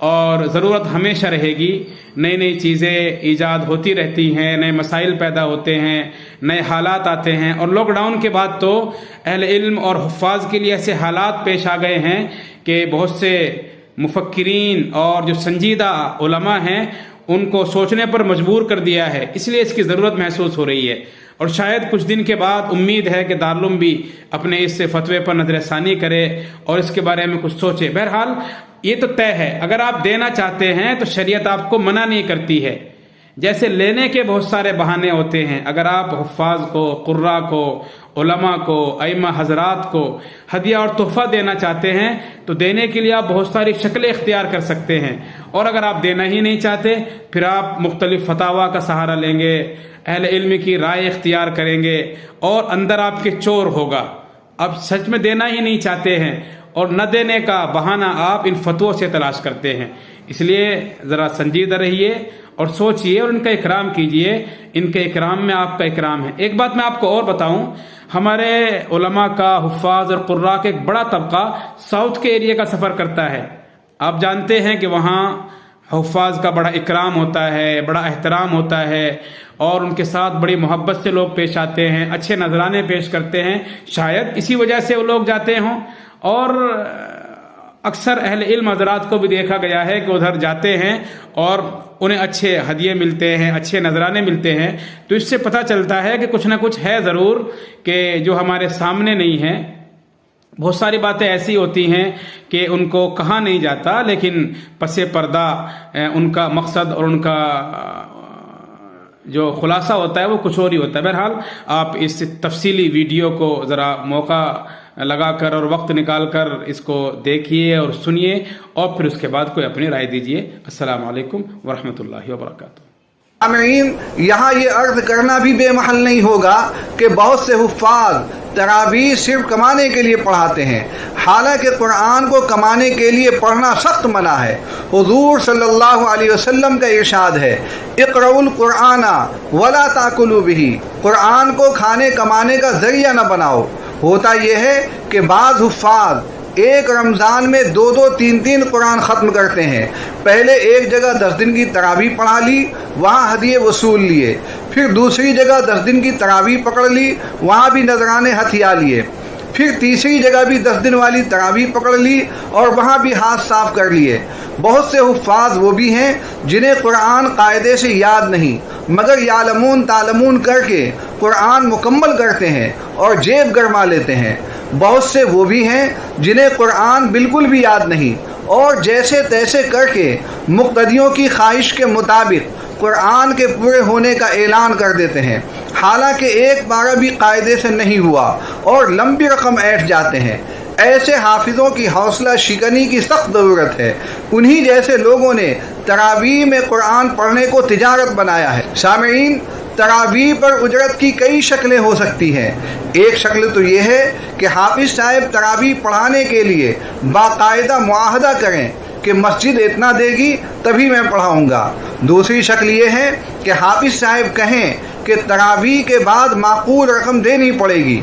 اور ضرورت ہمیشہ رہے گی. نئی نئی چیزیں ایجاد ہوتی رہتی ہیں، نئے مسائل پیدا ہوتے ہیں، نئے حالات آتے ہیں. اور لاک ڈاؤن کے بعد تو اہل علم اور حفاظ کے لیے ایسے حالات پیش آ گئے ہیں کہ بہت سے مفکرین اور جو سنجیدہ علماء ہیں ان کو سوچنے پر مجبور کر دیا ہے. اس لیے اس کی ضرورت محسوس ہو رہی ہے، اور شاید کچھ دن کے بعد امید ہے کہ دارالعلوم بھی اپنے اس فتوے پر نظر ثانی کرے اور اس کے بارے میں کچھ سوچے. بہرحال یہ تو طے ہے، اگر آپ دینا چاہتے ہیں تو شریعت آپ کو منع نہیں کرتی ہے. جیسے لینے کے بہت سارے بہانے ہوتے ہیں، اگر آپ حفاظ کو، قراء کو، علماء کو، ائمہ حضرات کو ہدیہ اور تحفہ دینا چاہتے ہیں تو دینے کے لیے آپ بہت ساری شکلیں اختیار کر سکتے ہیں. اور اگر آپ دینا ہی نہیں چاہتے پھر آپ مختلف فتاویٰ کا سہارا لیں گے، اہل علم کی رائے اختیار کریں گے اور اندر آپ کے چور ہوگا. اب سچ میں دینا ہی نہیں چاہتے ہیں اور نہ دینے کا بہانہ آپ ان فتووں سے تلاش کرتے ہیں. اس لیے ذرا سنجیدہ رہیے اور سوچئے اور ان کا اکرام کیجئے. ان کے اکرام میں آپ کا اکرام ہے. ایک بات میں آپ کو اور بتاؤں، ہمارے علماء کا، حفاظ اور قراء کا ایک بڑا طبقہ ساؤتھ کے ایریا کا سفر کرتا ہے. آپ جانتے ہیں کہ وہاں حفاظ کا بڑا اکرام ہوتا ہے، بڑا احترام ہوتا ہے اور ان کے ساتھ بڑی محبت سے لوگ پیش آتے ہیں، اچھے نذرانے پیش کرتے ہیں. شاید اسی وجہ سے وہ لوگ جاتے ہوں. اور اکثر اہل علم حضرات کو بھی دیکھا گیا ہے کہ ادھر جاتے ہیں اور انہیں اچھے ہدیے ملتے ہیں، اچھے نذرانے ملتے ہیں. تو اس سے پتہ چلتا ہے کہ کچھ نہ کچھ ہے ضرور کہ جو ہمارے سامنے نہیں ہے. بہت ساری باتیں ایسی ہوتی ہیں کہ ان کو کہا نہیں جاتا، لیکن پس پردہ ان کا مقصد اور ان کا جو خلاصہ ہوتا ہے وہ کچھ اور ہی ہوتا ہے. بہرحال آپ اس تفصیلی ویڈیو کو ذرا موقع لگا کر اور وقت نکال کر اس کو دیکھیے اور سنیے اور پھر اس کے بعد کوئی اپنی رائے دیجیے. السلام علیکم ورحمۃ اللہ وبرکاتہ. سامعین، یہاں یہ عرض کرنا بھی بے محل نہیں ہوگا کہ بہت سے حفاظ تراویح صرف کمانے کے لیے پڑھاتے ہیں، حالانکہ قرآن کو کمانے کے لیے پڑھنا سخت منع ہے. حضور صلی اللہ علیہ وسلم کا ارشاد ہے، اقرؤوا القرآن ولا تاکلوا بہ، قرآن کو کھانے کمانے کا ذریعہ نہ بناؤ. ہوتا یہ ہے کہ بعض حفاظ ایک رمضان میں 2 3 قرآن ختم کرتے ہیں. پہلے ایک جگہ 10 دن کی تراویح پڑھا لی، وہاں ہدیے وصول لیے. پھر دوسری جگہ 10 دن کی تراویح پکڑ لی، وہاں بھی نذرانے ہتھیا لیے. پھر تیسری جگہ بھی 10 دن والی تراویح پکڑ لی اور وہاں بھی ہاتھ صاف کر لیے. بہت سے حفاظ وہ بھی ہیں جنہیں قرآن قاعدے سے یاد نہیں، مگر یعلمون تعلمون کر کے قرآن مکمل کرتے ہیں اور جیب گرما لیتے ہیں. بہت سے وہ بھی ہیں جنہیں قرآن بالکل بھی یاد نہیں اور جیسے تیسے کر کے مقتدیوں کی خواہش کے مطابق قرآن کے پورے ہونے کا اعلان کر دیتے ہیں، حالانکہ ایک پارہ بھی قاعدے سے نہیں ہوا اور لمبی رقم ایٹھ جاتے ہیں. ایسے حافظوں کی حوصلہ شکنی کی سخت ضرورت ہے. انہی جیسے لوگوں نے تراویح میں قرآن پڑھنے کو تجارت بنایا ہے. سامعین، تراویح پر اجرت کی کئی شکلیں ہو سکتی ہیں. ایک شکل تو یہ ہے کہ حافظ صاحب تراویح پڑھانے کے لیے باقاعدہ معاہدہ کریں کہ مسجد اتنا دے گی تبھی میں پڑھاؤں گا. دوسری شکل یہ ہے کہ حافظ صاحب کہیں کہ تراویح کے بعد معقول رقم دینی پڑے گی.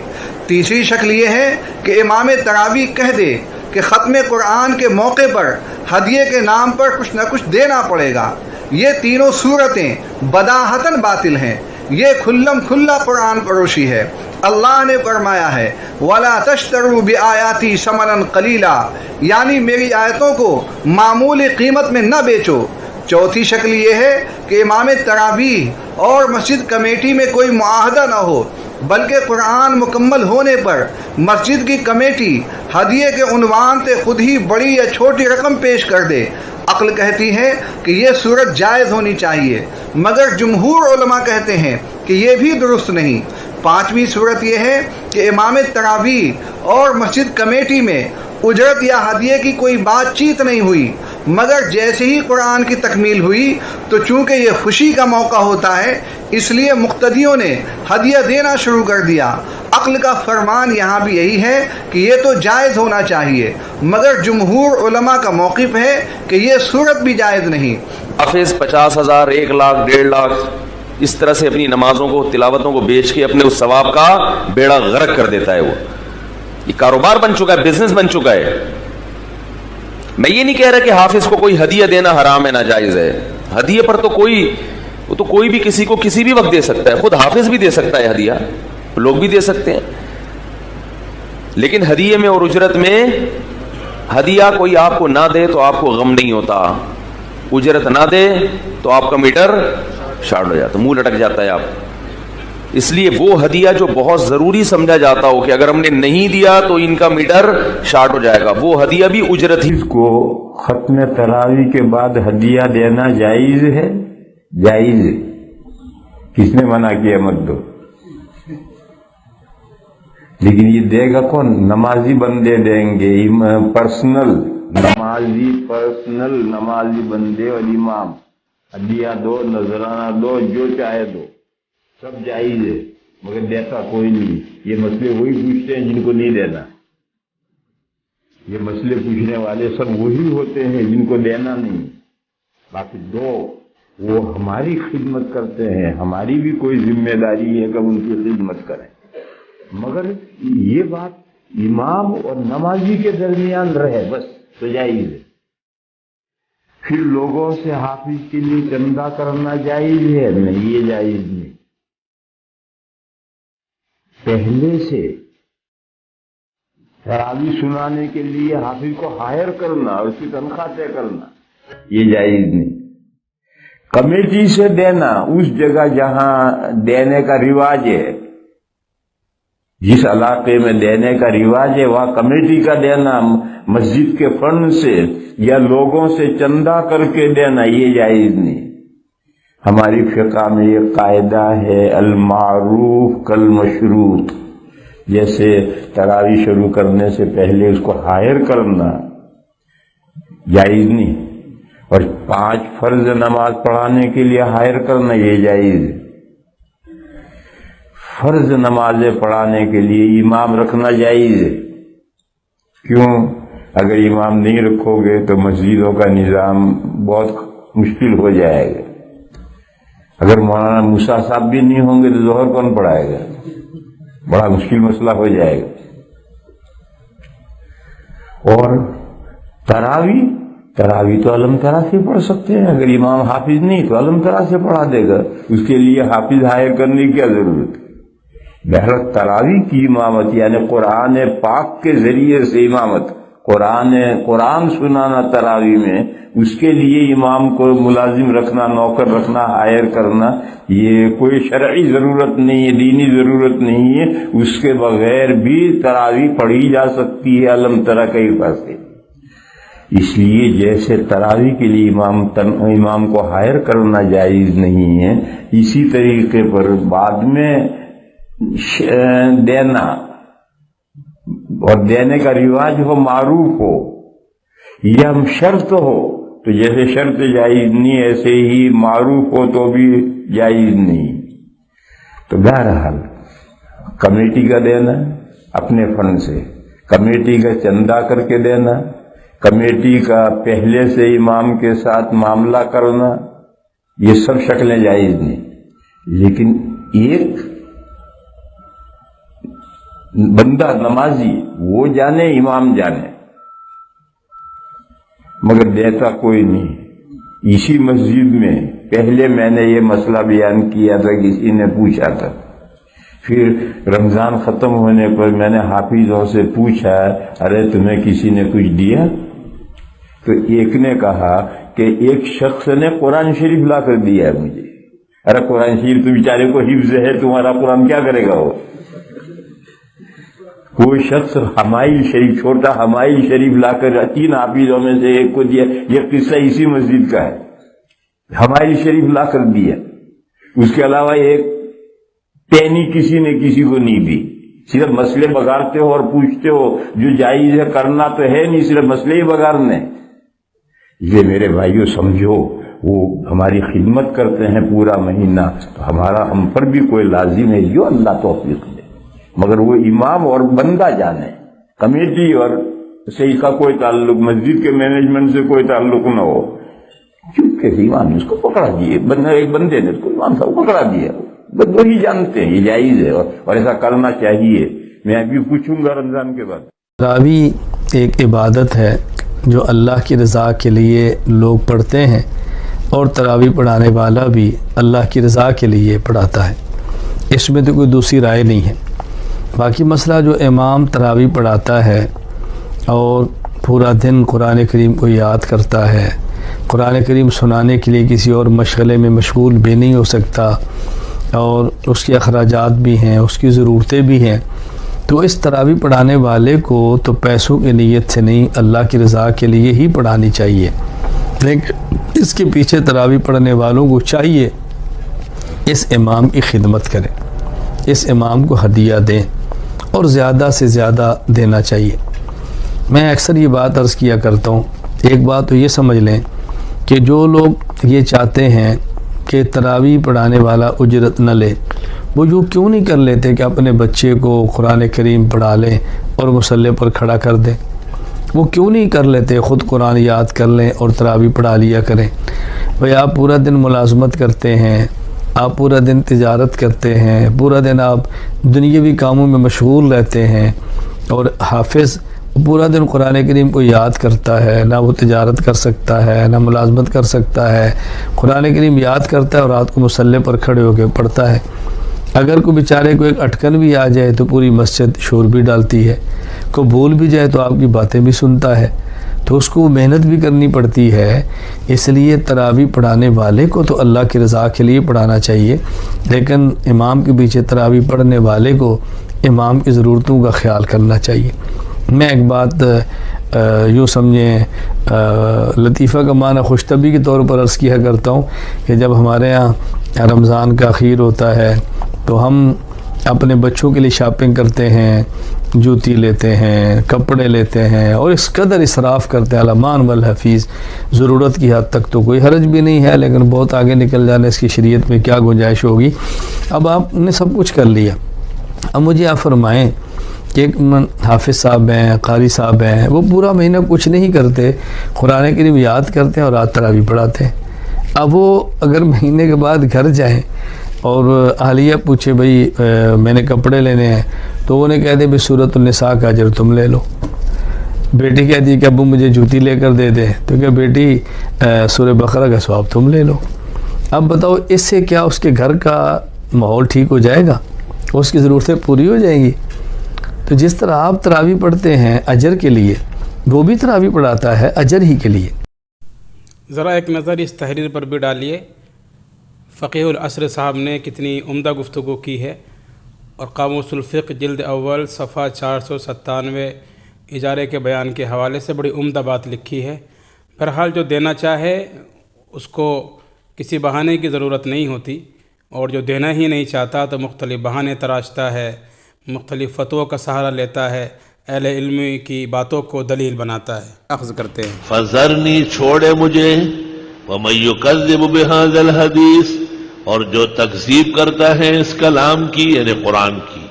تیسری شکل یہ ہے کہ امام تراویح کہہ دے کہ ختم قرآن کے موقع پر ہدیے کے نام پر کچھ نہ کچھ دینا پڑے گا. یہ تینوں صورتیں بداہتاً باطل ہیں. یہ کھلم کھلا قرآن فروشی ہے. اللہ نے فرمایا ہے وَلَا تَشْتَرُوا بِآيَاتِي ثَمَنًا قَلِيلًا، یعنی میری آیتوں کو معمولی قیمت میں نہ بیچو. چوتھی شکل یہ ہے کہ امام تراویح اور مسجد کمیٹی میں کوئی معاہدہ نہ ہو، بلکہ قرآن مکمل ہونے پر مسجد کی کمیٹی ہدیے کے عنوان سے خود ہی بڑی یا چھوٹی رقم پیش کر دے. عقل کہتی ہے کہ یہ صورت جائز ہونی چاہیے، مگر جمہور علماء کہتے ہیں کہ یہ بھی درست نہیں. پانچویں صورت یہ ہے کہ امام تراویح اور مسجد کمیٹی میں اجرت یا ہدیے کی کوئی بات چیت نہیں ہوئی، مگر جیسے ہی قرآن کی تکمیل ہوئی تو چونکہ یہ خوشی کا موقع ہوتا ہے اس لیے مقتدیوں نے ہدیہ دینا شروع کر دیا. عقل کا فرمان یہاں بھی یہی ہے کہ یہ تو جائز ہونا چاہیے، مگر جمہور علماء کا موقف ہے کہ یہ صورت بھی جائز نہیں. حافظ 50,000 1 لاکھ 1.5 لاکھ اس طرح سے اپنی نمازوں کو تلاوتوں کو بیچ کے اپنے اس ثواب کا بیڑا غرق کر دیتا ہے. وہ یہ کاروبار بن چکا ہے، بزنس بن چکا ہے. میں یہ نہیں کہہ رہا کہ حافظ کو کوئی ہدیہ دینا حرام ہے، ناجائز ہے. ہدیے پر تو کوئی بھی کسی کو کسی بھی وقت دے سکتا ہے. خود حافظ بھی دے سکتا ہے ہدیہ، لوگ بھی دے سکتے ہیں. لیکن ہدیے میں اور اجرت میں، ہدیہ کوئی آپ کو نہ دے تو آپ کو غم نہیں ہوتا، اجرت نہ دے تو آپ کا میٹر شارٹ ہو جاتا، منہ لٹک جاتا ہے آپ. اس لیے وہ ہدیہ جو بہت ضروری سمجھا جاتا ہو کہ اگر ہم نے نہیں دیا تو ان کا میٹر شارٹ ہو جائے گا، وہ ہدیہ بھی اجرت ہی. اس کو ختم تراویح کے بعد ہدیہ دینا جائز ہے؟ جائز ہے. کس نے منع کیا مت دو؟ لیکن یہ دے گا کون؟ نمازی بندے دیں گے، پرسنل نمازی بندے اور امام. ہدیہ دو، نذرانہ دو، جو چاہے دو، سب جائز ہے، مگر دیتا کوئی نہیں. یہ مسئلے وہی پوچھتے ہیں جن کو نہیں دینا. یہ مسئلے پوچھنے والے سب وہی ہوتے ہیں جن کو دینا نہیں. باقی دو وہ ہماری خدمت کرتے ہیں، ہماری بھی کوئی ذمہ داری ہے کہ ان کی خدمت کریں. مگر یہ بات امام اور نمازی کے درمیان رہے بس تو جائز ہے. پھر لوگوں سے حافظ کے لیے چندہ کرنا جائز ہے؟ نہیں، یہ جائز نہیں. پہلے سے تراویح سنانے کے لیے حافظ کو ہائر کرنا اور اس کی تنخواہ طے کرنا، یہ جائز نہیں. کمیٹی سے دینا اس جگہ جہاں دینے کا رواج ہے، جس علاقے میں دینے کا رواج ہے وہاں کمیٹی کا دینا، مسجد کے فنڈ سے یا لوگوں سے چندہ کر کے دینا، یہ جائز نہیں. ہماری فقہ میں یہ قاعدہ ہے المعروف کالمشروط. جیسے تراویح شروع کرنے سے پہلے اس کو ہائر کرنا جائز نہیں، اور 5 فرض نماز پڑھانے کے لیے ہائر کرنا یہ جائز ہے. فرض نمازیں پڑھانے کے لیے امام رکھنا جائز ہے. کیوں؟ اگر امام نہیں رکھو گے تو مسجدوں کا نظام بہت مشکل ہو جائے گا. اگر مولانا موسیٰ صاحب بھی نہیں ہوں گے تو ظہر کون پڑھائے گا؟ بڑا مشکل مسئلہ ہو جائے گا. اور تراویح تو علم ترا سے پڑھ سکتے ہیں. اگر امام حافظ نہیں تو علم ترا سے پڑھا دے گا. اس کے لیے حافظ ہائر کرنے کی کیا ضرورت ہے؟ بہرحال تراویح کی امامت یعنی قرآن پاک کے ذریعے سے امامت، قرآن سنانا تراویح میں، اس کے لیے امام کو ملازم رکھنا، نوکر رکھنا، ہائر کرنا، یہ کوئی شرعی ضرورت نہیں ہے، دینی ضرورت نہیں ہے. اس کے بغیر بھی تراویح پڑھی جا سکتی ہے علم ترا کئی پاسے. اس لیے جیسے تراویح کے لیے امام کو ہائر کرنا جائز نہیں ہے، اسی طریقے پر بعد میں دینا اور دینے کا رواج ہو، معروف ہو یا شرط ہو تو جیسے شرط جائز نہیں ایسے ہی معروف ہو تو بھی جائز نہیں. تو بہرحال کمیٹی کا دینا اپنے فنڈ سے، کمیٹی کا چندہ کر کے دینا، کمیٹی کا پہلے سے امام کے ساتھ معاملہ کرنا، یہ سب شکلیں جائز نہیں. لیکن ایک بندہ نمازی وہ جانے، امام جانے، مگر دیتا کوئی نہیں. اسی مسجد میں پہلے میں نے یہ مسئلہ بیان کیا تھا، کسی نے پوچھا تھا، پھر رمضان ختم ہونے پر میں نے حافظوں سے پوچھا ارے تمہیں کسی نے کچھ دیا؟ تو ایک نے کہا کہ ایک شخص نے قرآن شریف لا کر دیا ہے مجھے. ارے قرآن شریف تو بیچارے کو حفظ ہے، تمہارا قرآن کیا کرے گا وہ؟ کوئی شخص حمائل شریف، چھوٹا حمائل شریف لا کر 3 حافظوں میں سے ایک کو دیا. یہ قصہ اسی مسجد کا ہے. حمائل شریف لا کر دیا، اس کے علاوہ ایک پینی کسی نے کسی کو نہیں دی. صرف مسئلے بگاڑتے ہو اور پوچھتے ہو، جو جائز ہے کرنا تو ہے نہیں، صرف مسئلے ہی بگاڑنے. یہ میرے بھائیوں سمجھو، وہ ہماری خدمت کرتے ہیں پورا مہینہ، تو ہم پر بھی کوئی لازم ہے جو اللہ توفیق دے. مگر وہ امام اور بندہ جانے، کمیٹی اور سے اس کا کوئی تعلق، مسجد کے مینجمنٹ سے کوئی تعلق نہ ہو. کیونکہ امام نے اس کو پکڑا دیے، ایک بندے نے اس کو امام صاحب پکڑا دیا، بس وہی جانتے ہیں یہ جائز ہے اور ایسا کرنا چاہیے. میں ابھی پوچھوں گا رمضان کے بعد. تراویح ایک عبادت ہے جو اللہ کی رضا کے لیے لوگ پڑھتے ہیں، اور تراویح پڑھانے والا بھی اللہ کی رضا کے لیے پڑھاتا ہے، اس میں تو کوئی دوسری رائے نہیں ہے۔ باقی مسئلہ جو امام تراویح پڑھاتا ہے اور پورا دن قرآن کریم کو یاد کرتا ہے، قرآن کریم سنانے کے لیے کسی اور مشغلے میں مشغول بھی نہیں ہو سکتا، اور اس کے اخراجات بھی ہیں، اس کی ضرورتیں بھی ہیں، تو اس تراویح پڑھانے والے کو تو پیسوں کی نیت سے نہیں، اللہ کی رضا کے لیے ہی پڑھانی چاہیے۔ لیکن اس کے پیچھے تراویح پڑھنے والوں کو چاہیے اس امام کی خدمت کریں، اس امام کو ہدیہ دیں، اور زیادہ سے زیادہ دینا چاہیے۔ میں اکثر یہ بات عرض کیا کرتا ہوں، ایک بات تو یہ سمجھ لیں کہ جو لوگ یہ چاہتے ہیں کہ تراویح پڑھانے والا اجرت نہ لے، وہ جو کیوں نہیں کر لیتے کہ اپنے بچے کو قرآن کریم پڑھا لیں اور مصلی پر کھڑا کر دیں؟ وہ کیوں نہیں کر لیتے خود قرآن یاد کر لیں اور تراویح پڑھا لیا کریں؟ بھئی آپ پورا دن ملازمت کرتے ہیں، آپ پورا دن تجارت کرتے ہیں، پورا دن آپ دنیاوی کاموں میں مشغول رہتے ہیں، اور حافظ پورا دن قرآن کریم کو یاد کرتا ہے، نہ وہ تجارت کر سکتا ہے، نہ ملازمت کر سکتا ہے، قرآن کریم یاد کرتا ہے اور رات کو مصلی پر کھڑے ہو کے پڑھتا ہے۔ اگر کوئی بیچارے کو ایک اٹکن بھی آ جائے تو پوری مسجد شور بھی ڈالتی ہے، کوئی بھول بھی جائے تو آپ کی باتیں بھی سنتا ہے، تو اس کو محنت بھی کرنی پڑتی ہے۔ اس لیے تراویح پڑھانے والے کو تو اللہ کی رضا کے لیے پڑھانا چاہیے، لیکن امام کے پیچھے تراویح پڑھنے والے کو امام کی ضرورتوں کا خیال کرنا چاہیے۔ میں ایک بات یوں سمجھیں لطیفہ کا معنی خوشطبی کے طور پر عرض کیا کرتا ہوں کہ جب ہمارے ہاں رمضان کا اخیر ہوتا ہے تو ہم اپنے بچوں کے لیے شاپنگ کرتے ہیں، جوتی لیتے ہیں، کپڑے لیتے ہیں، اور اس قدر اسراف کرتے ہیں الامان والحفیظ، ضرورت کی حد تک تو کوئی حرج بھی نہیں ہے، لیکن بہت آگے نکل جانے اس کی شریعت میں کیا گنجائش ہوگی۔ اب آپ نے سب کچھ کر لیا، اب مجھے آپ فرمائیں کہ ایک حافظ صاحب ہیں، قاری صاحب ہیں، وہ پورا مہینہ کچھ نہیں کرتے، قرآن کریم یاد کرتے ہیں اور رات تراویح پڑھاتے ہیں۔ اب وہ اگر مہینے کے بعد گھر جائیں اور اہلیہ پوچھے بھئی میں نے کپڑے لینے ہیں، تو انہیں کہہ دے بھئی سورۃ النساء کا اجر تم لے لو۔ بیٹی کہتی ہے کہ ابو مجھے جوتی لے کر دے دے، تو کہ بیٹی سورہ بقرہ کا ثواب تم لے لو۔ اب بتاؤ اس سے کیا اس کے گھر کا ماحول ٹھیک ہو جائے گا؟ اس کی ضرورتیں پوری ہو جائیں گی؟ تو جس طرح آپ تراویح پڑھتے ہیں اجر کے لیے، وہ بھی تراویح پڑھاتا ہے اجر ہی کے لیے۔ ذرا ایک نظر اس تحریر پر بھی ڈالیے، فقیہ العصر صاحب نے کتنی عمدہ گفتگو کی ہے، اور قاموس الفقہ جلد اول صفحہ 497 اجارے کے بیان کے حوالے سے بڑی عمدہ بات لکھی ہے۔ بہرحال جو دینا چاہے اس کو کسی بہانے کی ضرورت نہیں ہوتی، اور جو دینا ہی نہیں چاہتا تو مختلف بہانے تراشتا ہے، مختلف فتووں کا سہارا لیتا ہے، اہل علم کی باتوں کو دلیل بناتا ہے۔ اخذ کرتے ہیں فذرنی، چھوڑے مجھے، ومن یکذب بہذا الحدیث، اور جو تکذیب کرتا ہے اس کلام کی یعنی قرآن کی،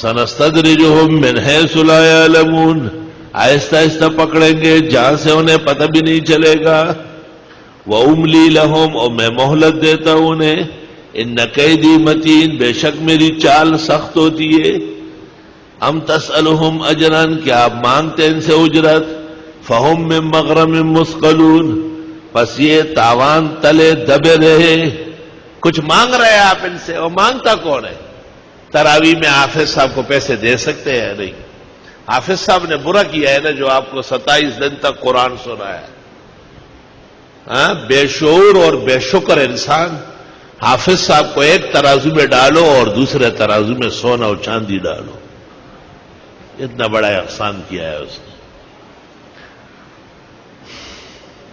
سنستدرجہم من حیث لا یعلمون، آہستہ آہستہ پکڑیں گے جہاں سے انہیں پتہ بھی نہیں چلے گا، واملی لہم، اور میں مہلت دیتا ہوں انہیں، ان کیدی متین، بے شک میری چال سخت ہوتی ہے، ام تسألہم اجرا، کیا آپ مانگتے ان سے اجرت، فہم من مغرم مثقلون، پس یہ تاوان تلے دبے رہے، کچھ مانگ رہے ہیں آپ ان سے، اور مانگتا کون ہے؟ تراویح میں حافظ صاحب کو پیسے دے سکتے ہیں؟ نہیں۔ حافظ صاحب نے برا کیا ہے نا جو آپ کو 27 دن تک قرآن سنایا، ہاں، بے شعور اور بے شکر انسان۔ حافظ صاحب کو ایک ترازو میں ڈالو اور دوسرے ترازو میں سونا اور چاندی ڈالو، اتنا بڑا احسان کیا ہے اس نے۔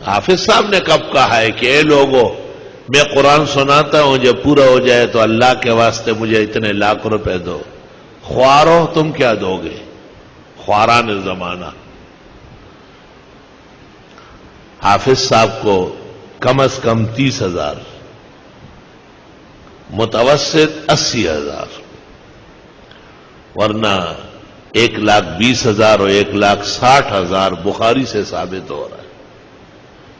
حافظ صاحب نے کب کہا ہے کہ اے لوگوں، میں قرآن سناتا ہوں، جب پورا ہو جائے تو اللہ کے واسطے مجھے اتنے لاکھ روپے دو۔ خوارو، تم کیا دو گے؟ خواران زمانہ۔ حافظ صاحب کو کم از کم 30,000، متوسط 80,000، ورنہ 1,20,000 اور 1,60,000 بخاری سے ثابت ہو رہا ہے۔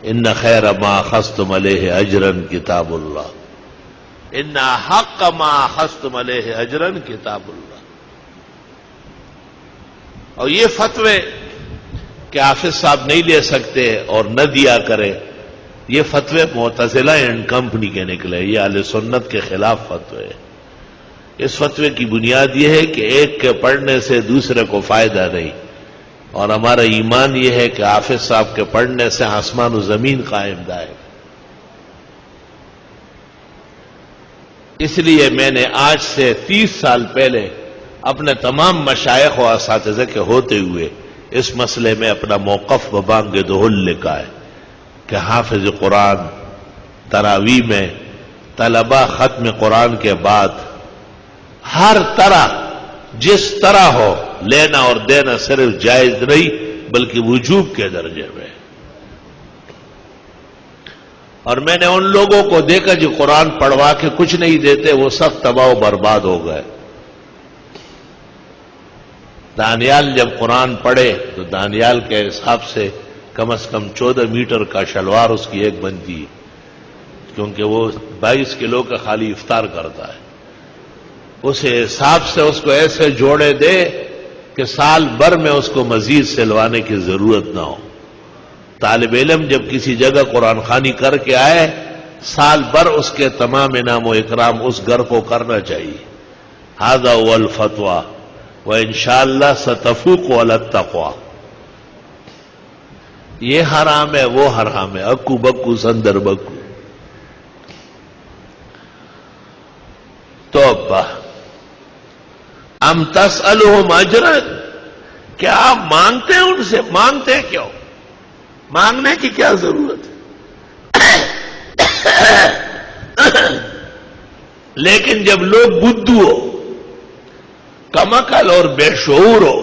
ان خیر ما اخذتم علیہ اجرا کتاب اللہ، ان حق ما اخذتم علیہ اجرا کتاب اللہ۔ اور یہ فتوے کہ حافظ صاحب نہیں لے سکتے اور نہ دیا کرے، یہ فتوے معتزلہ اینڈ کمپنی کے نکلے، یہ اہل سنت کے خلاف فتوے۔ اس فتوے کی بنیاد یہ ہے کہ ایک کے پڑھنے سے دوسرے کو فائدہ نہیں، اور ہمارا ایمان یہ ہے کہ حافظ صاحب کے پڑھنے سے آسمان و زمین قائم دائم۔ اس لیے میں نے آج سے 30 سال پہلے اپنے تمام مشائخ و اساتذہ کے ہوتے ہوئے اس مسئلے میں اپنا موقف ببانگ دہل لکھا ہے کہ حافظ قرآن تراویح میں طلبہ ختم قرآن کے بعد ہر طرح جس طرح ہو لینا اور دینا صرف جائز نہیں بلکہ وجوب کے درجے میں۔ اور میں نے ان لوگوں کو دیکھا جو قرآن پڑھوا کے کچھ نہیں دیتے، وہ سب تباہ و برباد ہو گئے۔ دانیال جب قرآن پڑھے تو دانیال کے حساب سے کم از کم 14 میٹر کا شلوار اس کی ایک بنتی، کیونکہ وہ 22 کلو کا خالی افطار کرتا ہے۔ اس حساب سے اس کو ایسے جوڑے دے کہ سال بھر میں اس کو مزید سلوانے کی ضرورت نہ ہو۔ طالب علم جب کسی جگہ قرآن خوانی کر کے آئے، سال بھر اس کے تمام انعام و اکرام اس گھر کو کرنا چاہیے۔ ھذا هو الفتویٰ وانشاءاللہ ستفوق علی التقویٰ۔ یہ حرام ہے، وہ حرام ہے، اکو بکو سندر بکو۔ توبہ ام تسألہم اجرا، کیا آپ مانگتے ہیں ان سے؟ مانگتے ہیں کیوں؟ مانگنے کی کیا ضرورت ہے؟ لیکن جب لوگ بدھو ہو، کمعقل اور بے شعور ہو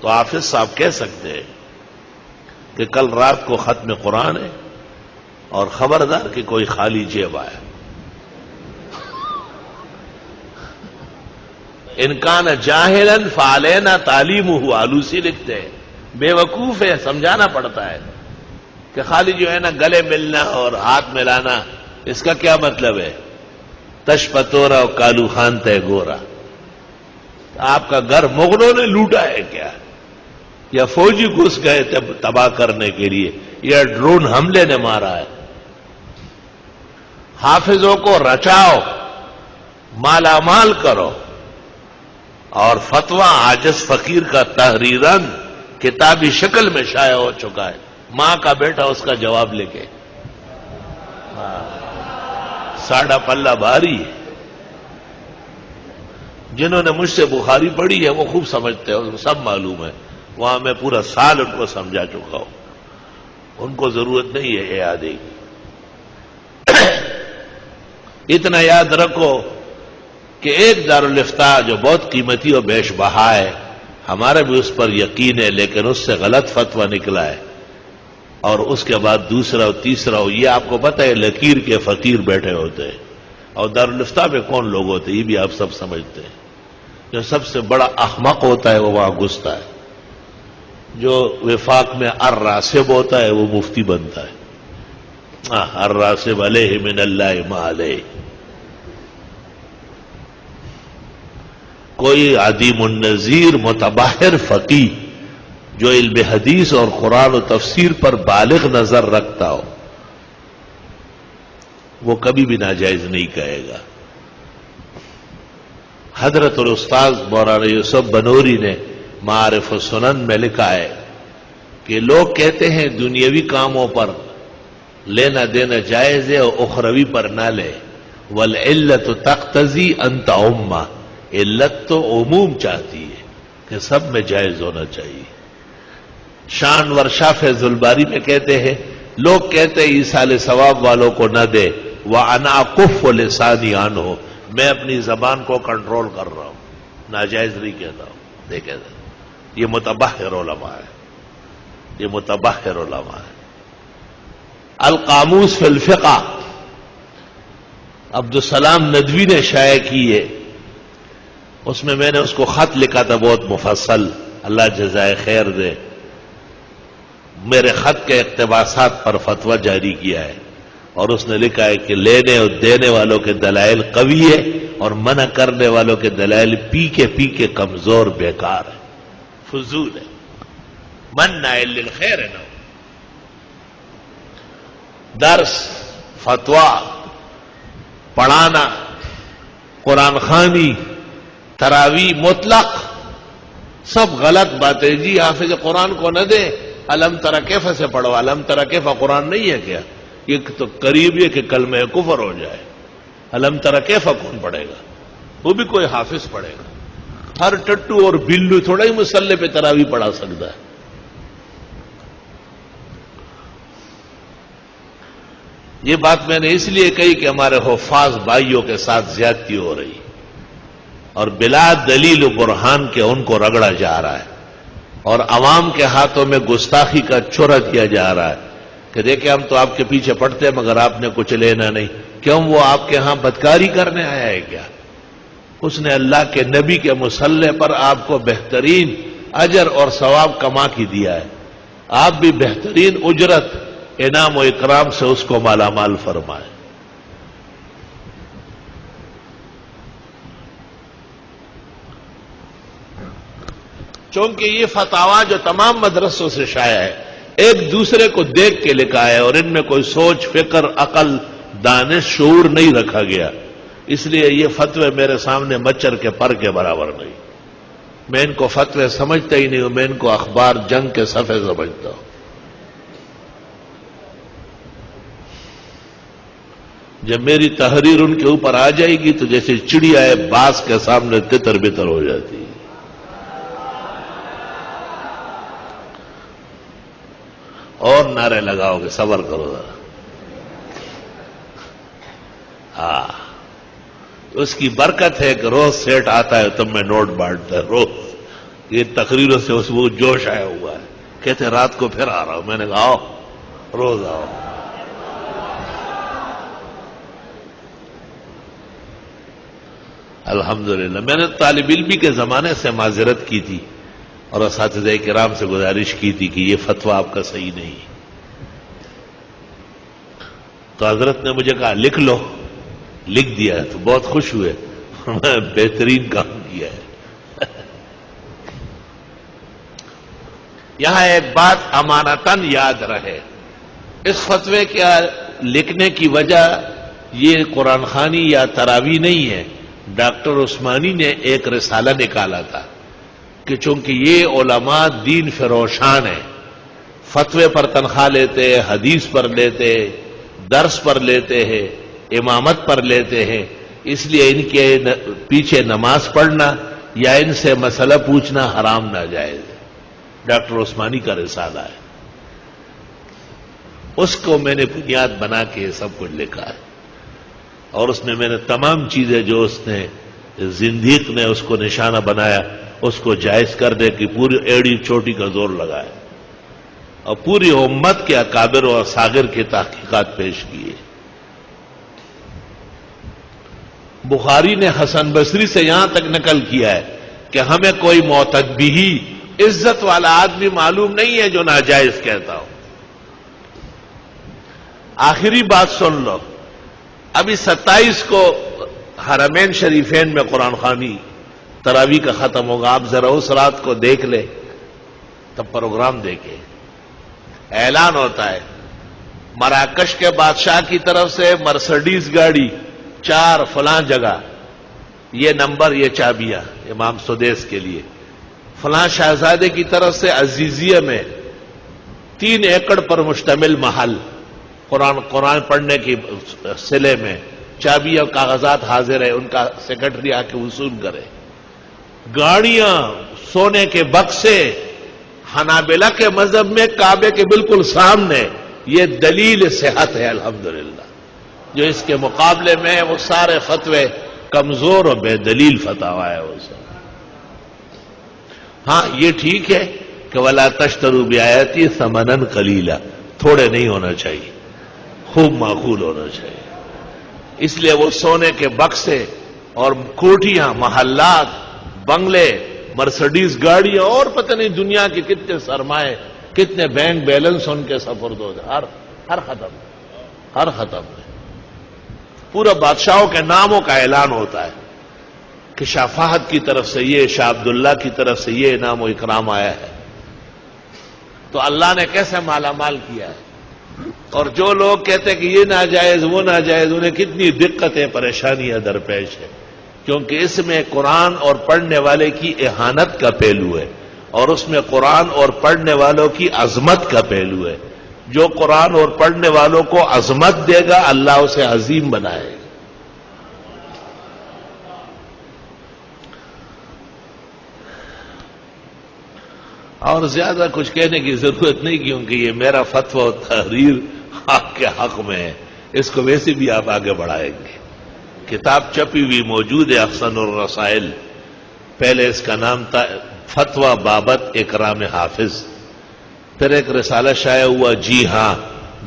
تو حافظ صاحب کہہ سکتے ہیں کہ کل رات کو ختم قرآن ہے اور خبردار کہ کوئی خالی جیب آیا۔ ان کان جاہلا فعلینا تعلیمہ، آلوسی لکھتے ہیں بے وقوف ہے، سمجھانا پڑتا ہے کہ خالی جو ہے نا گلے ملنا اور ہاتھ ملانا، اس کا کیا مطلب ہے؟ تش پتورا اور کالو خان تے گورا۔ آپ کا گھر مغلوں نے لوٹا ہے کیا؟ یا فوجی گھس گئے تباہ کرنے کے لیے، یا ڈرون حملے نے مارا ہے؟ حافظوں کو رچاؤ، مالا مال کرو، اور فتویٰ عاجز فقیر کا تحریراً کتابی شکل میں شائع ہو چکا ہے۔ ماں کا بیٹا اس کا جواب لے کے، ساڑھا پلہ بھاری ہے۔ جنہوں نے مجھ سے بخاری پڑھی ہے وہ خوب سمجھتے ہیں، ان کو سب معلوم ہے، وہاں میں پورا سال ان کو سمجھا چکا ہوں، ان کو ضرورت نہیں ہے اعادے کی۔ اتنا یاد رکھو کہ ایک دارالافتاء جو بہت قیمتی اور بیش بہا ہے، ہمارا بھی اس پر یقین ہے، لیکن اس سے غلط فتویٰ نکلا ہے، اور اس کے بعد دوسرا اور تیسرا ہو، یہ آپ کو پتہ ہے لکیر کے فقیر بیٹھے ہوتے ہیں، اور دارالافتاء میں کون لوگ ہوتے ہیں یہ بھی آپ سب سمجھتے ہیں۔ جو سب سے بڑا احمق ہوتا ہے وہ وہاں گھستا ہے، جو وفاق میں الراسب ہوتا ہے وہ مفتی بنتا ہے۔ الراسب علیہ من اللہ ما علیہ۔ کوئی عدیم النظیر متبحر فقیہ جو علم حدیث اور قرآن و تفسیر پر بالغ نظر رکھتا ہو، وہ کبھی بھی ناجائز نہیں کہے گا۔ حضرت الاستاذ مولانا یوسف بنوری نے معارف السنن میں لکھا ہے کہ لوگ کہتے ہیں دنیاوی کاموں پر لینا دینا جائز ہے اور اخروی پر نہ لے، والعلت تقتضی ان تعم، علت تو عموم چاہتی ہے کہ سب میں جائز ہونا چاہیے۔ شانور شاہ فیض الباری میں کہتے ہیں لوگ کہتے ہیں ایصال ثواب والوں کو نہ دے، وَأَنَا أَكُفُّ لِسَانِي عَنْهُ، میں اپنی زبان کو کنٹرول کر رہا ہوں، ناجائز نہیں کہتا ہوں۔ دیکھیں یہ متبحر علماء ہے، یہ متبحر علماء ہے۔ القاموس فی الفقہ عبدالسلام ندوی نے شائع کی ہے، اس میں نے اس کو خط لکھا تھا بہت مفصل، اللہ جزائے خیر دے۔ میرے خط کے اقتباسات پر فتویٰ جاری کیا ہے، اور اس نے لکھا ہے کہ لینے اور دینے والوں کے دلائل قوی ہے اور منع کرنے والوں کے دلائل پی کے کمزور بیکار ہے، فضول ہے۔ منع للخیر نہ ہو. درس، فتوا، پڑھانا، قرآن خوانی، تراویح مطلق سب غلط باتیں. جی حافظ قرآن کو نہ دے، علم تری کیف سے پڑھو. علم تری کیف قرآن نہیں ہے کیا؟ یہ تو قریب ہے کہ کلمہ کفر ہو جائے. علم تری کیف کون پڑھے گا؟ وہ بھی کوئی حافظ پڑھے گا. ہر ٹٹو اور بلو تھوڑا ہی مصلی پہ تراویح پڑھا سکتا ہے. یہ بات میں نے اس لیے کہی کہ ہمارے حفاظ بھائیوں کے ساتھ زیادتی ہو رہی اور بلا دلیل و برہان کے ان کو رگڑا جا رہا ہے اور عوام کے ہاتھوں میں گستاخی کا چورا کیا جا رہا ہے کہ دیکھیں ہم تو آپ کے پیچھے پڑتے ہیں مگر آپ نے کچھ لینا نہیں. کیوں؟ وہ آپ کے ہاں بدکاری کرنے آیا ہے کیا؟ اس نے اللہ کے نبی کے مصلی پر آپ کو بہترین اجر اور ثواب کما کے دیا ہے. آپ بھی بہترین اجرت، انعام و اکرام سے اس کو مالا مال فرمائے. چونکہ یہ فتاوا جو تمام مدرسوں سے شائع ہے ایک دوسرے کو دیکھ کے لکھا ہے اور ان میں کوئی سوچ، فکر، عقل، دانش، شعور نہیں رکھا گیا. اس لیے یہ فتوے میرے سامنے مچھر کے پر کے برابر نہیں. میں ان کو فتوے سمجھتا ہی نہیں ہوں، میں ان کو اخبار جنگ کے صفحے سمجھتا ہوں. جب میری تحریر ان کے اوپر آ جائے گی تو جیسے چڑیا ہے باز کے سامنے تتر بتر ہو جاتی ہے. اور نعرے لگاؤ گے، صبر کرو ذرا. ہاں، اس کی برکت ہے کہ روز سیٹ آتا ہے تم میں نوٹ بانٹتا ہے روز. یہ تقریروں سے اس وہ جوش آیا ہوا ہے. کہتے رات کو پھر آ رہا ہوں. میں نے کہا آؤ، روز آؤ. الحمدللہ. میں نے طالب علمی کے زمانے سے معذرت کی تھی اور اساتذہ کرام سے گزارش کی تھی کہ یہ فتویٰ آپ کا صحیح نہیں. تو حضرت نے مجھے کہا لکھ لو. لکھ دیا ہے تو بہت خوش ہوئے. میں بہترین کام کیا ہے. یہاں ایک بات امانتاً یاد رہے، اس فتوے کے لکھنے کی وجہ یہ قرآن خوانی یا تراویح نہیں ہے. ڈاکٹر عثمانی نے ایک رسالہ نکالا تھا کہ چونکہ یہ علماء دین فروشان ہیں، فتوے پر تنخواہ لیتے، حدیث پر لیتے، درس پر لیتے ہیں، امامت پر لیتے ہیں، اس لیے ان کے پیچھے نماز پڑھنا یا ان سے مسئلہ پوچھنا حرام ناجائز ہے. ڈاکٹر عثمانی کا رسالہ ہے، اس کو میں نے بنیاد بنا کے سب کچھ لکھا ہے. اور اس میں نے تمام چیزیں جو اس نے زندیق نے اس کو نشانہ بنایا اس کو جائز کرنے کی پوری ایڑی چوٹی کا زور لگایا اور پوری امت کے اکابر اور اصاغر کی تحقیقات پیش کیے. بخاری نے حسن بصری سے یہاں تک نقل کیا ہے کہ ہمیں کوئی معتدبی عزت والا آدمی معلوم نہیں ہے جو ناجائز کہتا ہو. آخری بات سن لو. ابھی 27 کو حرمین شریفین میں قرآن خوانی تراویح کا ختم ہوگا. آپ ذرا اس رات کو دیکھ لیں، تب پروگرام دیکھیں. اعلان ہوتا ہے مراکش کے بادشاہ کی طرف سے مرسڈیز گاڑی 4 فلاں جگہ، یہ نمبر، یہ چابیاں امام سدیس کے لیے. فلاں شہزادے کی طرف سے عزیزیہ میں 3 ایکڑ پر مشتمل محل، قرآن پڑھنے کی سلے میں چابی اور کاغذات حاضر ہے، ان کا سیکرٹری آ کے وصول کرے. گاڑیاں، سونے کے بکسے، حنابلہ کے مذہب میں کعبے کے بالکل سامنے. یہ دلیل صحت ہے الحمدللہ. جو اس کے مقابلے میں وہ سارے فتوے کمزور اور بے دلیل فتاوا ہے وہ سب. ہاں یہ ٹھیک ہے کہ وَلَا تَشْتَرُوا بِآيَاتِي ثَمَنًا قَلِيلًا، تھوڑے نہیں ہونا چاہیے، خوب معقول ہونا چاہیے. اس لیے وہ سونے کے بکسے اور کوٹھیاں، محلات، بنگلے، مرسڈیز گاڑیاں اور پتہ نہیں دنیا کے کتنے سرمائے، کتنے بینک بیلنس ان کے سفرد ہو جائے. ہر ختم ہے. پورا بادشاہوں کے ناموں کا اعلان ہوتا ہے کہ شاہ فہد کی طرف سے یہ، شاہ عبداللہ کی طرف سے یہ انعام و اکرام آیا ہے. تو اللہ نے کیسے مالا مال کیا ہے. اور جو لوگ کہتے ہیں کہ یہ ناجائز وہ ناجائز، انہیں کتنی دقتیں پریشانیاں درپیش ہیں، کیونکہ اس میں قرآن اور پڑھنے والے کی اہانت کا پہلو ہے، اور اس میں قرآن اور پڑھنے والوں کی عظمت کا پہلو ہے. جو قرآن اور پڑھنے والوں کو عظمت دے گا اللہ اسے عظیم بنائے گا. اور زیادہ کچھ کہنے کی ضرورت نہیں، کیونکہ یہ میرا فتویٰ و تحریر آپ کے حق میں ہے، اس کو ویسے بھی آپ آگے بڑھائیں گے. کتاب چھپی ہوئی موجود ہے، احسن الرسائل. پہلے اس کا نام تھا فتویٰ بابت اکرام حافظ، پھر ایک رسالہ شائع ہوا جی ہاں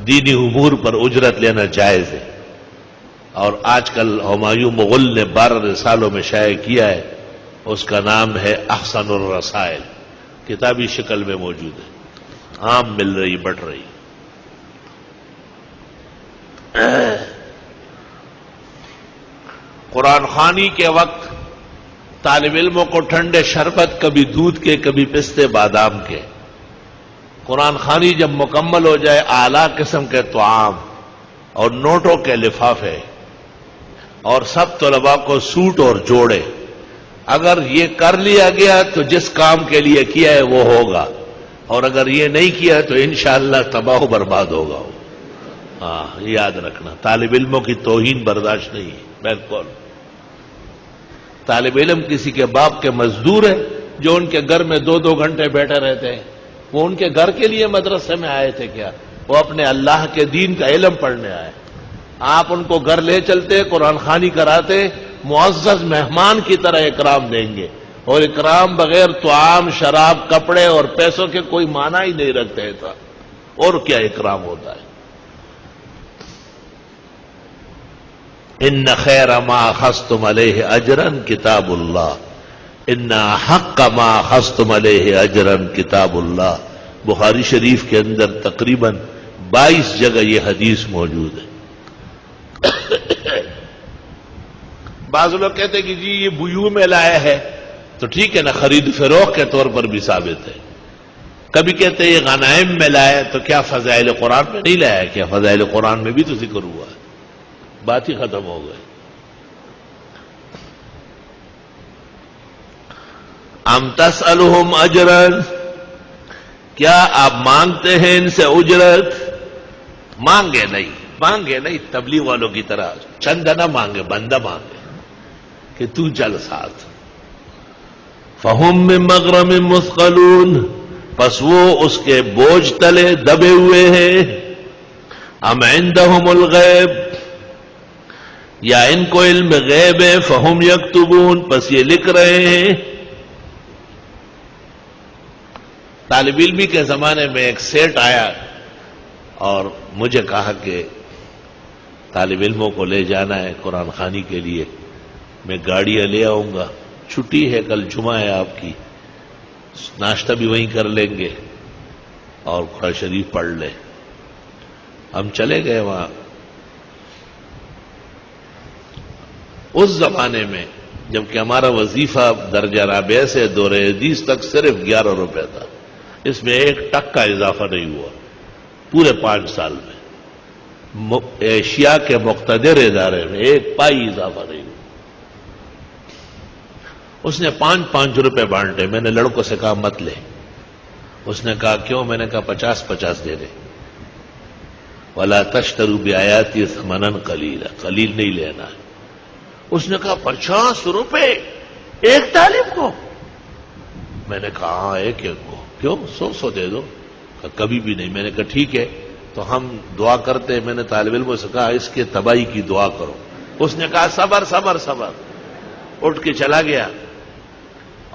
دینی امور پر اجرت لینا جائز ہے، اور آج کل ہمایوں مغل نے 12 رسالوں میں شائع کیا ہے، اس کا نام ہے احسن الرسائل. کتابی شکل میں موجود ہے، عام مل رہی بٹ رہی. قرآن خوانی کے وقت طالب علموں کو ٹھنڈے شربت، کبھی دودھ کے کبھی پستے بادام کے. قرآن خوانی جب مکمل ہو جائے اعلیٰ قسم کے طعام اور نوٹوں کے لفافے، اور سب طلباء کو سوٹ اور جوڑے. اگر یہ کر لیا گیا تو جس کام کے لیے کیا ہے وہ ہوگا، اور اگر یہ نہیں کیا تو انشاءاللہ تباہ و برباد ہوگا. ہاں یاد رکھنا، طالب علموں کی توہین برداشت نہیں ہے. بالکل طالب علم کسی کے باپ کے مزدور ہے جو ان کے گھر میں 2-2 گھنٹے بیٹھے رہتے ہیں. وہ ان کے گھر کے لیے مدرسے میں آئے تھے کیا؟ وہ اپنے اللہ کے دین کا علم پڑھنے آئے. آپ ان کو گھر لے چلتے، قرآن خوانی کراتے، معزز مہمان کی طرح اکرام دیں گے. اور اکرام بغیر طعام، شراب، کپڑے اور پیسوں کے کوئی معنی ہی نہیں رکھتے تھا. اور کیا اکرام ہوتا ہے. ان خیر ما اخذتم علیہ اجرا کتاب اللہ، ان حق ما اخذتم علیہ اجرا کتاب اللہ. بخاری شریف کے اندر تقریباً 22 جگہ یہ حدیث موجود ہے. بعض لوگ کہتے ہیں کہ جی یہ بیوع میں لایا ہے تو ٹھیک ہے نا، خرید فروخت کے طور پر بھی ثابت ہے. کبھی کہتے ہیں یہ غنائم میں لایا تو کیا فضائل قرآن میں نہیں لایا؟ کیا فضائل قرآن میں بھی تو ذکر ہوا ہے. بات ہی ختم ہو گئی. ام تسألہم اجرا، کیا آپ مانگتے ہیں ان سے اجرت؟ مانگے نہیں تبلیغ والوں کی طرح چند نہ مانگے، بندہ مانگے کہ تو چل ساتھ. فہم من مغرم مثقلون، پس وہ اس کے بوجھ تلے دبے ہوئے ہیں. ام عندہم الغیب، یا ان کو علم غیب ہے. فہم یکتبون، پس یہ لکھ رہے ہیں. طالب علمی کے زمانے میں ایک سیٹ آیا اور مجھے کہا کہ طالب علموں کو لے جانا ہے قرآن خوانی کے لیے، میں گاڑیاں لے آؤں گا، چھٹی ہے، کل جمعہ ہے آپ کی، ناشتہ بھی وہیں کر لیں گے اور قرآن شریف پڑھ لیں. ہم چلے گئے وہاں. اس زمانے میں جبکہ ہمارا وظیفہ درجہ رابعہ سے دور حدیث تک صرف 11 روپے تھا، اس میں 1 ٹک کا اضافہ نہیں ہوا پورے 5 سال میں. ایشیا کے مقتدر ادارے میں 1 پائی اضافہ نہیں ہوا. اس نے 5-5 روپے بانٹے. میں نے لڑکوں سے کہا مت لے. اس نے کہا کیوں؟ میں نے کہا 50-50 دے دے. وَلَا تَشْتَرُوا بِآيَاتِي ثَمَنًا قَلِيلًا، قلیل نہیں لینا ہے. اس نے کہا 50 روپے ایک طالب کو؟ میں نے کہا ہاں ایک کو. کیوں؟ 100 دے دو. کبھی بھی نہیں. میں نے کہا ٹھیک ہے تو ہم دعا کرتے. میں نے طالب علموں سے کہا اس کے تباہی کی دعا کرو. اس نے کہا صبر صبر صبر. اٹھ کے چلا گیا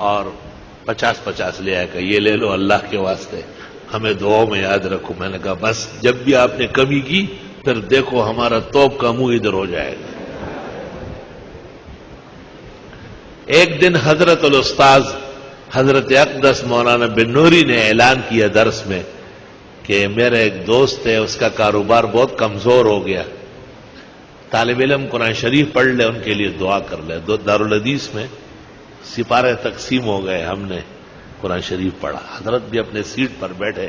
اور 50-50 لے آیا کہ یہ لے لو اللہ کے واسطے، ہمیں دعاؤں میں یاد رکھو. میں نے کہا بس جب بھی آپ نے کمی کی پھر دیکھو ہمارا توپ کا منہ ادھر ہو جائے گا. ایک دن حضرت الاستاذ حضرت اقدس مولانا بن نوری نے اعلان کیا درس میں کہ میرا ایک دوست ہے، اس کا کاروبار بہت کمزور ہو گیا، طالب علم قرآن شریف پڑھ لے، ان کے لیے دعا کر لے. دارالحدیث میں سپارے تقسیم ہو گئے، ہم نے قرآن شریف پڑھا. حضرت بھی اپنے سیٹ پر بیٹھے،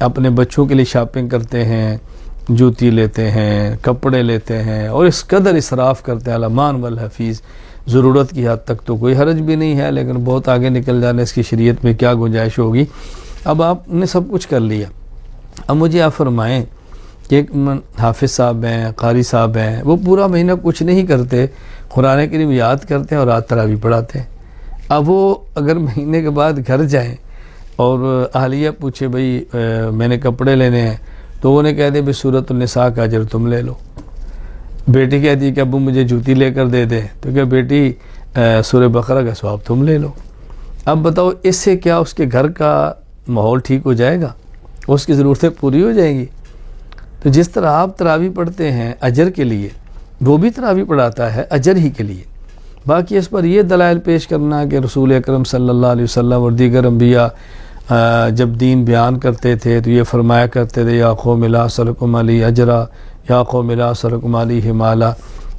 اپنے بچوں کے لیے شاپنگ کرتے ہیں، جوتی لیتے ہیں، کپڑے لیتے ہیں، اور اس قدر اسراف کرتے ہیں علمان والحفیظ، ضرورت کی حد تک تو کوئی حرج بھی نہیں ہے، لیکن بہت آگے نکل جانے اس کی شریعت میں کیا گنجائش ہوگی۔ اب آپ نے سب کچھ کر لیا، اب مجھے آپ فرمائیں کہ ایک حافظ صاحب ہیں، قاری صاحب ہیں، وہ پورا مہینہ کچھ نہیں کرتے، قرآن کریم یاد کرتے ہیں اور رات تراویح پڑھاتے ہیں۔ اب وہ اگر مہینے کے بعد گھر جائیں اور اہلیہ پوچھے بھئی میں نے کپڑے لینے ہیں، تو انہیں کہہ دے بھی سورۃ النساء کا اجر تم لے لو۔ بیٹی کہتی ہے کہ ابو مجھے جوتی لے کر دے دے، تو کہ بیٹی سورہ بقرہ کا ثواب تم لے لو۔ اب بتاؤ اس سے کیا اس کے گھر کا ماحول ٹھیک ہو جائے گا؟ اس کی ضرورتیں پوری ہو جائیں گی؟ تو جس طرح آپ تراویح پڑھتے ہیں اجر کے لیے، وہ بھی تراویح پڑھاتا ہے اجر ہی کے لیے۔ باقی اس پر یہ دلائل پیش کرنا کہ رسول اکرم صلی اللہ علیہ وسلم اور دیگر انبیاء جب دین بیان کرتے تھے تو یہ فرمایا کرتے تھے یا قوم لا اسألکم علیہ اجرا یا قوم لا اسألکم علیہ مالا،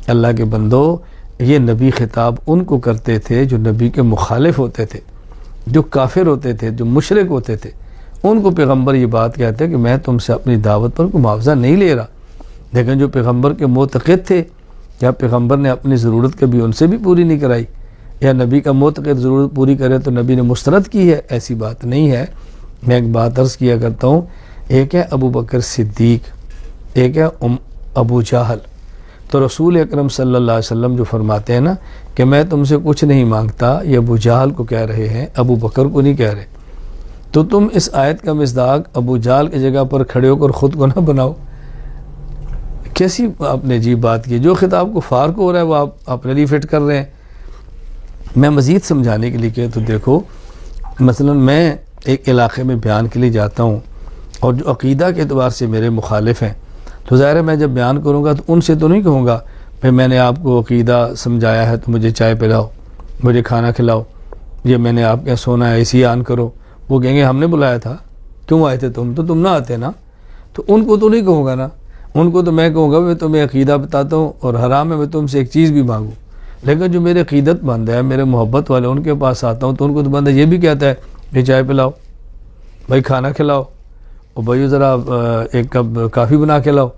اللہ کے بندو یہ نبی خطاب ان کو کرتے تھے جو نبی کے مخالف ہوتے تھے، جو کافر ہوتے تھے، جو مشرک ہوتے تھے، ان کو پیغمبر یہ بات کہتے ہیں کہ میں تم سے اپنی دعوت پر کوئی معاوضہ نہیں لے رہا۔ لیکن جو پیغمبر کے معتقد تھے، یا پیغمبر نے اپنی ضرورت کبھی ان سے بھی پوری نہیں کرائی، یا نبی کا معتقد ضرورت پوری کرے تو نبی نے مسترد کی ہے، ایسی بات نہیں ہے۔ میں ایک بات عرض کیا کرتا ہوں، ایک ہے ابو بکر صدیق، ایک ہے ابو جہل۔ تو رسول اکرم صلی اللہ علیہ وسلم جو فرماتے ہیں نا کہ میں تم سے کچھ نہیں مانگتا، یہ ابو جہل کو کہہ رہے ہیں، ابو بکر کو نہیں کہہ رہے۔ تو تم اس آیت کا مصداق ابو جہل کی جگہ پر کھڑے ہو کر خود کو نہ بناؤ۔ کیسی آپ نے عجیب بات کی، جو خطاب کو فارق ہو رہا ہے وہ آپ اپنے لیے فٹ کر رہے ہیں۔ میں مزید سمجھانے کے لیے کہ تو دیکھو مثلا میں ایک علاقے میں بیان کے لیے جاتا ہوں اور جو عقیدہ کے اعتبار سے میرے مخالف ہیں، تو ظاہر ہے میں جب بیان کروں گا تو ان سے تو نہیں کہوں گا بھائی میں نے آپ کو عقیدہ سمجھایا ہے تو مجھے چائے پلاؤ، مجھے کھانا کھلاؤ، یہ میں نے آپ کے سونا ہے اسی آن کرو۔ وہ کہیں گے ہم نے بلایا تھا، کیوں آئے تھے تم نہ آتے نا۔ تو ان کو تو نہیں کہوں گا نا، ان کو تو میں کہوں گا میں تمہیں عقیدہ بتاتا ہوں اور حرام ہے میں تم سے ایک چیز بھی مانگوں۔ لیکن جو میرے عقیدت مند ہے، میرے محبت والے، ان کے پاس آتا ہوں تو ان کو تو بندہ یہ بھی کہتا ہے کہ چائے پلاؤ، بھائی کھانا کھلاؤ، اور بھائی ذرا ایک کپ کافی بنا کے لاؤ۔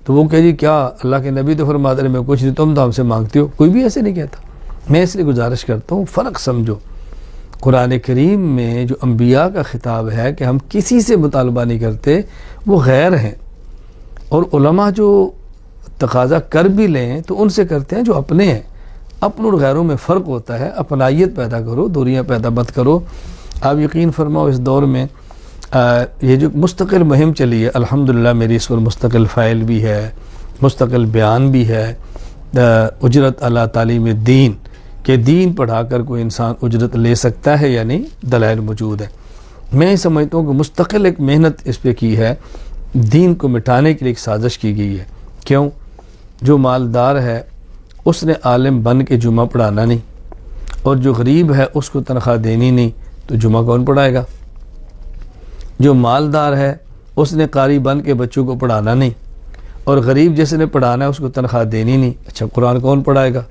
تو وہ کہ جی کیا اللہ کے نبی تو فرماتے ہیں میں کچھ نہیں، تم تو ہم سے مانگتے ہو۔ کوئی بھی ایسے نہیں کہتا۔ میں اس لیے گزارش کرتا ہوں فرق سمجھو۔ قرآن کریم میں جو انبیاء کا خطاب ہے کہ ہم کسی سے مطالبہ نہیں کرتے، وہ غیر ہیں، اور علماء جو تقاضا کر بھی لیں تو ان سے کرتے ہیں جو اپنے ہیں۔ اپن اور غیروں میں فرق ہوتا ہے، اپنائیت پیدا کرو، دوریاں پیدا مت کرو۔ آپ یقین فرماؤ اس دور میں یہ جو مستقل مہم چلی ہے، الحمدللہ میری اس پر مستقل فائل بھی ہے، مستقل بیان بھی ہے، اجرت علی تعلیم دین، کہ دین پڑھا کر کوئی انسان اجرت لے سکتا ہے یا نہیں، دلائل موجود ہے۔ میں سمجھتا ہوں کہ مستقل ایک محنت اس پہ کی ہے، دین کو مٹانے کے لیے ایک سازش کی گئی ہے۔ کیوں؟ جو مالدار ہے اس نے عالم بن کے جمعہ پڑھانا نہیں، اور جو غریب ہے اس کو تنخواہ دینی نہیں، تو جمعہ کون پڑھائے گا؟ جو مالدار ہے اس نے قاری بن کے بچوں کو پڑھانا نہیں، اور غریب جس نے پڑھانا ہے اس کو تنخواہ دینی نہیں، اچھا قرآن کون پڑھائے گا؟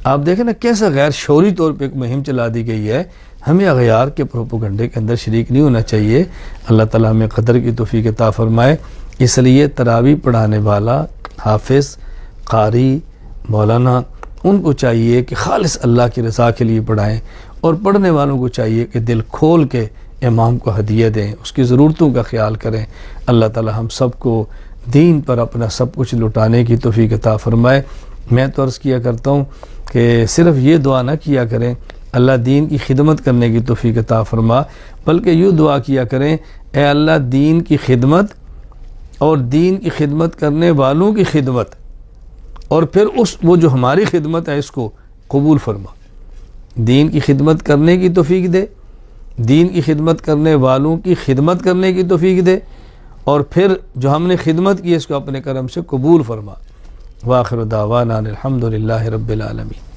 آپ دیکھیں نا کیسا غیر شعوری طور پہ ایک مہم چلا دی گئی ہے۔ ہمیں اغیار کے پروپیگنڈے کے اندر شریک نہیں ہونا چاہیے۔ اللہ تعالیٰ ہمیں قدر کی توفیق عطا فرمائے۔ اس لیے تراویح پڑھانے والا، حافظ، قاری، مولانا، ان کو چاہیے کہ خالص اللہ کی رضا کے لیے پڑھائیں، اور پڑھنے والوں کو چاہیے کہ دل کھول کے امام کو ہدیہ دیں، اس کی ضرورتوں کا خیال کریں۔ اللہ تعالیٰ ہم سب کو دین پر اپنا سب کچھ لٹانے کی توفیق عطا فرمائے۔ میں تو عرض کیا کرتا ہوں کہ صرف یہ دعا نہ کیا کریں اللہ دین کی خدمت کرنے کی توفیق عطا فرما، بلکہ یوں دعا کیا کریں اے اللہ دین کی خدمت اور دین کی خدمت کرنے والوں کی خدمت، اور پھر وہ جو ہماری خدمت ہے اس کو قبول فرما۔ دین کی خدمت کرنے کی توفیق دے، دین کی خدمت کرنے والوں کی خدمت کرنے کی توفیق دے، اور پھر جو ہم نے خدمت کی اس کو اپنے کرم سے قبول فرما۔ وآخر دعوانا الحمدللہ رب العالمین۔